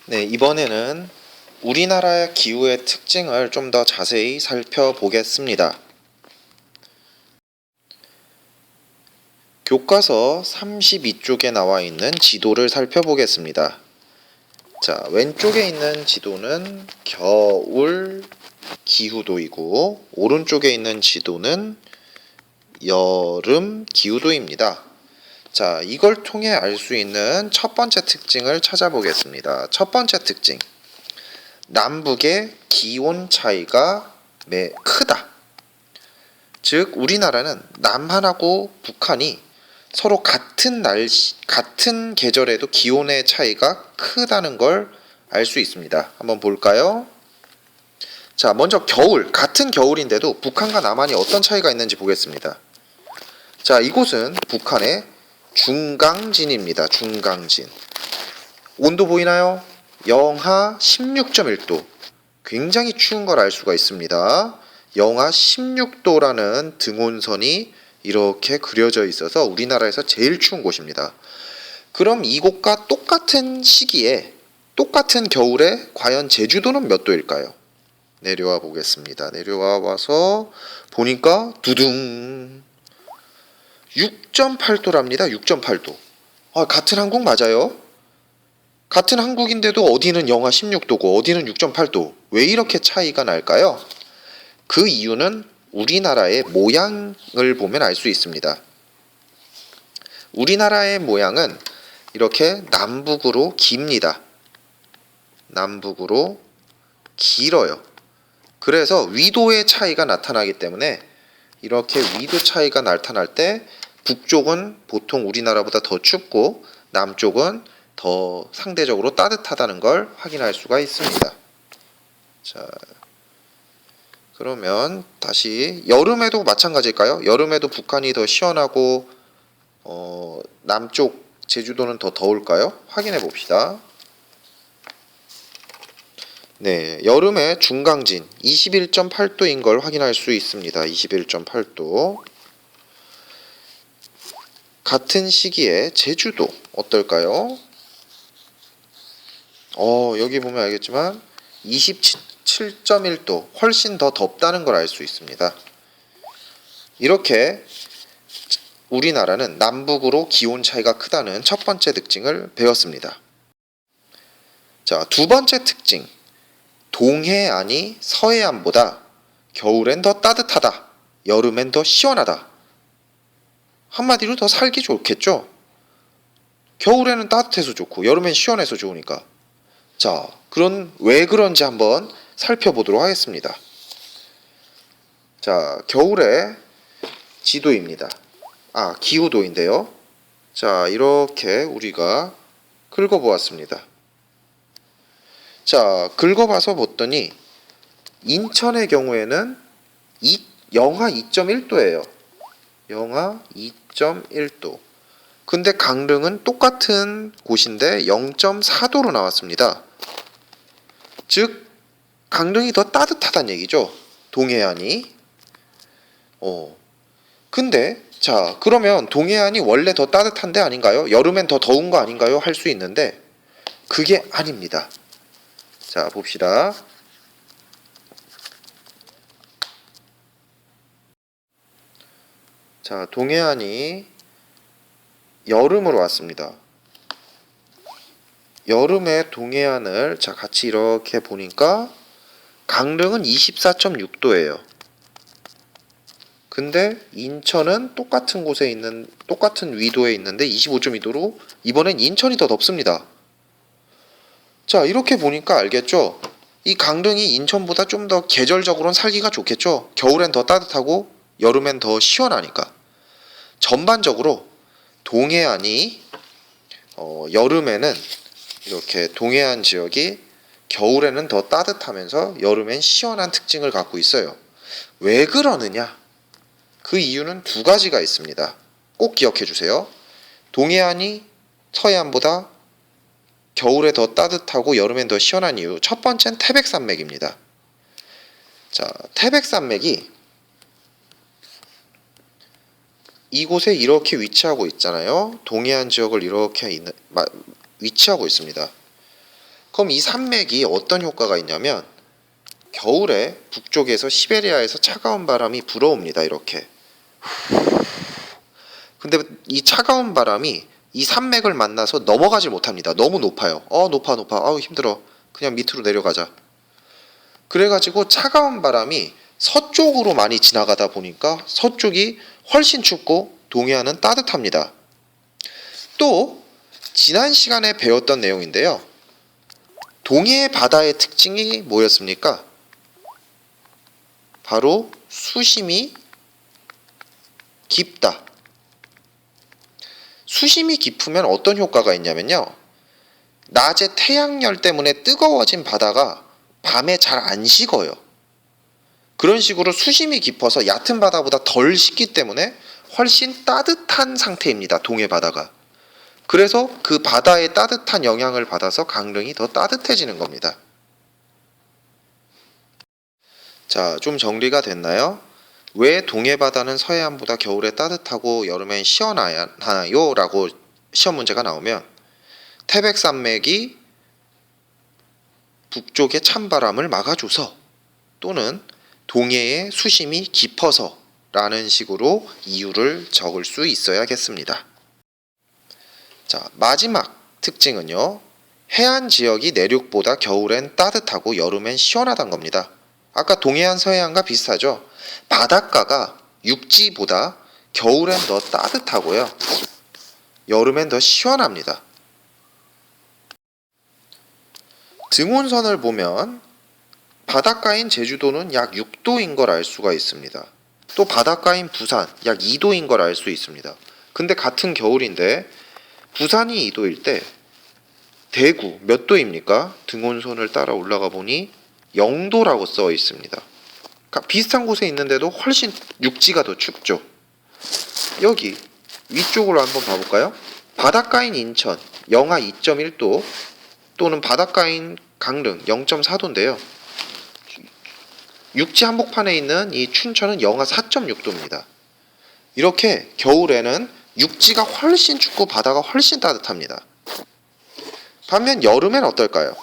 네, 이번에는 우리나라의 기후의 특징을 좀 더 자세히 살펴보겠습니다. 교과서 32쪽에 나와 있는 지도를 살펴보겠습니다. 자, 왼쪽에 있는 지도는 겨울 기후도이고 오른쪽에 있는 지도는 여름 기후도입니다. 자, 이걸 통해 알 수 있는 첫 번째 특징을 찾아보겠습니다. 첫 번째 특징. 남북의 기온 차이가 크다. 즉, 우리나라는 남한하고 북한이 서로 같은 계절에도 기온의 차이가 크다는 걸 알 수 있습니다. 한번 볼까요? 자, 먼저 같은 겨울인데도 북한과 남한이 어떤 차이가 있는지 보겠습니다. 자, 이곳은 북한의 중강진입니다. 중강진. 온도 보이나요? 영하 16.1도. 굉장히 추운 걸 알 수가 있습니다. 영하 16도라는 등온선이 이렇게 그려져 있어서 우리나라에서 제일 추운 곳입니다. 그럼 이곳과 똑같은 시기에 똑같은 겨울에 과연 제주도는 몇 도일까요? 내려와 보겠습니다. 내려와 와서 보니까 두둥 6.8도랍니다. 6.8도. 같은 한국 맞아요? 같은 한국인데도 어디는 영하 16도고 어디는 6.8도. 왜 이렇게 차이가 날까요? 그 이유는 우리나라의 모양을 보면 알 수 있습니다. 우리나라의 모양은 이렇게 남북으로 깁니다. 남북으로 길어요. 그래서 위도의 차이가 나타나기 때문에 이렇게 위도 차이가 나타날 때 북쪽은 보통 우리나라보다 더 춥고 남쪽은 더 상대적으로 따뜻하다는 걸 확인할 수가 있습니다. 자, 그러면 다시 여름에도 마찬가지일까요? 여름에도 북한이 더 시원하고 남쪽 제주도는 더 더울까요? 확인해 봅시다. 네, 여름에 중강진 21.8도인 걸 확인할 수 있습니다. 21.8도. 같은 시기에 제주도 어떨까요? 여기 보면 알겠지만 27.1도, 훨씬 더 덥다는 걸 알 수 있습니다. 이렇게 우리나라는 남북으로 기온 차이가 크다는 첫 번째 특징을 배웠습니다. 자, 두 번째 특징. 동해안이 서해안보다 겨울엔 더 따뜻하다. 여름엔 더 시원하다. 한마디로 더 살기 좋겠죠? 겨울에는 따뜻해서 좋고 여름엔 시원해서 좋으니까. 자, 왜 그런지 한번 살펴보도록 하겠습니다. 자, 겨울의 지도입니다. 기후도인데요. 자, 이렇게 우리가 긁어보았습니다. 자, 긁어봐서 봤더니 인천의 경우에는 영하 2.1도예요. 영하 2.1도. 근데 강릉은 똑같은 곳인데 0.4도로 나왔습니다. 즉, 강릉이 더 따뜻하다는 얘기죠. 동해안이. 근데 자, 그러면 동해안이 원래 더 따뜻한 데 아닌가요? 여름엔 더 더운 거 아닌가요? 할 수 있는데 그게 아닙니다. 자, 봅시다. 자, 동해안이 여름으로 왔습니다. 여름에 동해안을 같이 이렇게 보니까 강릉은 24.6도예요. 근데 인천은 똑같은 위도에 있는데 25.2도로 이번엔 인천이 더 덥습니다. 자, 이렇게 보니까 알겠죠? 이 강릉이 인천보다 좀 더 계절적으로는 살기가 좋겠죠? 겨울엔 더 따뜻하고 여름엔 더 시원하니까. 전반적으로 동해안이 여름에는 이렇게 동해안 지역이 겨울에는 더 따뜻하면서 여름엔 시원한 특징을 갖고 있어요. 왜 그러느냐? 그 이유는 두 가지가 있습니다. 꼭 기억해 주세요. 동해안이 서해안보다 겨울에 더 따뜻하고 여름엔 더 시원한 이유. 첫 번째는 태백산맥입니다. 자, 태백산맥이 이곳에 이렇게 위치하고 있잖아요. 동해안 지역을 이렇게 위치하고 있습니다. 그럼 이 산맥이 어떤 효과가 있냐면 겨울에 북쪽에서 시베리아에서 차가운 바람이 불어옵니다. 이렇게. 근데 이 차가운 바람이 이 산맥을 만나서 넘어가지 못합니다. 너무 높아요. 높아. 아우 힘들어. 그냥 밑으로 내려가자. 그래가지고 차가운 바람이 서쪽으로 많이 지나가다 보니까 서쪽이 훨씬 춥고 동해안은 따뜻합니다. 또 지난 시간에 배웠던 내용인데요. 동해 바다의 특징이 뭐였습니까? 바로 수심이 깊다. 수심이 깊으면 어떤 효과가 있냐면요. 낮에 태양열 때문에 뜨거워진 바다가 밤에 잘 안 식어요. 그런 식으로 수심이 깊어서 얕은 바다보다 덜 식기 때문에 훨씬 따뜻한 상태입니다. 동해 바다가. 그래서 그 바다의 따뜻한 영향을 받아서 강릉이 더 따뜻해지는 겁니다. 자, 좀 정리가 됐나요? 왜 동해 바다는 서해안보다 겨울에 따뜻하고 여름엔 시원하나요? 라고 시험 문제가 나오면 태백산맥이 북쪽의 찬바람을 막아줘서 또는 동해의 수심이 깊어서 라는 식으로 이유를 적을 수 있어야겠습니다. 자, 마지막 특징은요. 해안 지역이 내륙보다 겨울엔 따뜻하고 여름엔 시원하다는 겁니다. 아까 동해안 서해안과 비슷하죠. 바닷가가 육지보다 겨울엔 더 따뜻하고요. 여름엔 더 시원합니다. 등온선을 보면 바닷가인 제주도는 약 6도인 걸 알 수가 있습니다. 또 바닷가인 부산 약 2도인 걸 알 수 있습니다. 근데 같은 겨울인데 부산이 2도일 때 대구 몇 도입니까? 등온선을 따라 올라가 보니 0도라고 써 있습니다. 그러니까 비슷한 곳에 있는데도 훨씬 육지가 더 춥죠. 여기 위쪽으로 한번 봐볼까요? 바닷가인 인천 영하 2.1도 또는 바닷가인 강릉 0.4도인데요. 육지 한복판에 있는 이 춘천은 영하 4.6도입니다. 이렇게 겨울에는 육지가 훨씬 춥고 바다가 훨씬 따뜻합니다. 반면 여름엔 어떨까요?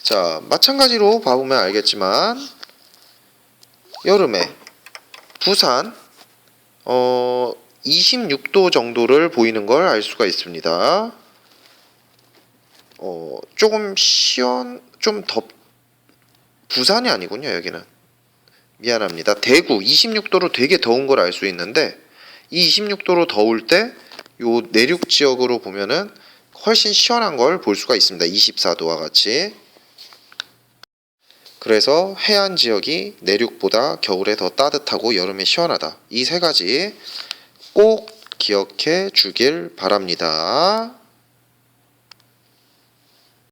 자, 마찬가지로 봐보면 알겠지만 여름에 부산 26도 정도를 보이는 걸 알 수가 있습니다. 조금 좀 부산이 아니군요. 여기는 미안합니다. 대구 26도로 되게 더운 걸 알 수 있는데 이 26도로 더울 때 요 내륙 지역으로 보면은 훨씬 시원한 걸 볼 수가 있습니다. 24도와 같이. 그래서 해안 지역이 내륙보다 겨울에 더 따뜻하고 여름에 시원하다. 이 세 가지 꼭 기억해 주길 바랍니다.